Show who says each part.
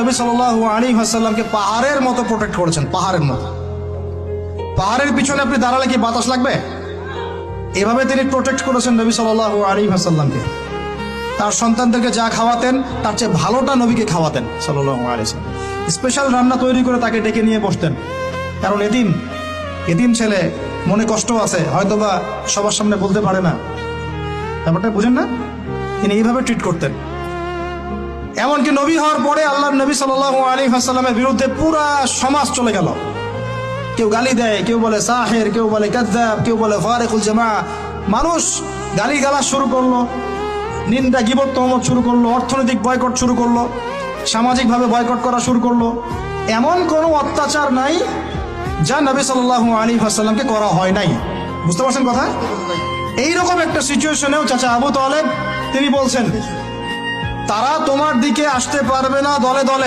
Speaker 1: নবী সাল্লাল্লাহু আলাইহি ওয়াসাল্লামকে পাহাড়ের মতো প্রোটেক্ট করেছেন, পাহাড়ের মতো। পাহাড়ের পিছনে আপনি দাঁড়ালে কি বাতাস লাগবে? এভাবে তিনি প্রোটেক্ট করেছেন নবী সাল্লাল্লাহু আলাইহি ওয়াসাল্লামকে। তার সন্তানদেরকে যা খাওয়াতেন তার চেয়ে ভালোটা নবীকে খাওয়াতেন সাল্লাল্লাহু আলাইহি ওয়াসাল্লাম। স্পেশাল রান্না তৈরি করে তাকে ডেকে নিয়ে বসতেন, কারণ এতিম ছেলে, মনে কষ্ট আছে, হয়তোবা সবার সামনে বলতে পারে না, ব্যাপারটা বুঝেন না? তিনি এইভাবে ট্রিট করতেন। এমনকি নবী হওয়ার পরে আল্লাহর নবী সাল্লাল্লাহু আলাইহি ওয়াসাল্লামের বিরুদ্ধে পুরা সমাজ চলে গেল। কেউ গালি দেয়, কেউ বলে সাহের, কেউ বলে কাযযাব, কেউ বলে ফারিকুল জামা। মানুষ গালিগালাজ শুরু করলো, নিন্দা গীবত তহমত শুরু করলো, অর্থনৈতিক বয়কট শুরু করলো, সামাজিকভাবে বয়কট করা শুরু করলো। এমন কোনো অত্যাচার নাই যা নবী সাল্লাল্লাহু আলাইহি ওয়াসাল্লামকে করা হয় নাই। বুঝতে পারছেন কথা? এইরকম একটা সিচুয়েশনেও চাচা আবু তালেব তিনি বলছেন, তারা তোমার দিকে আসতে পারবে না দলে দলে।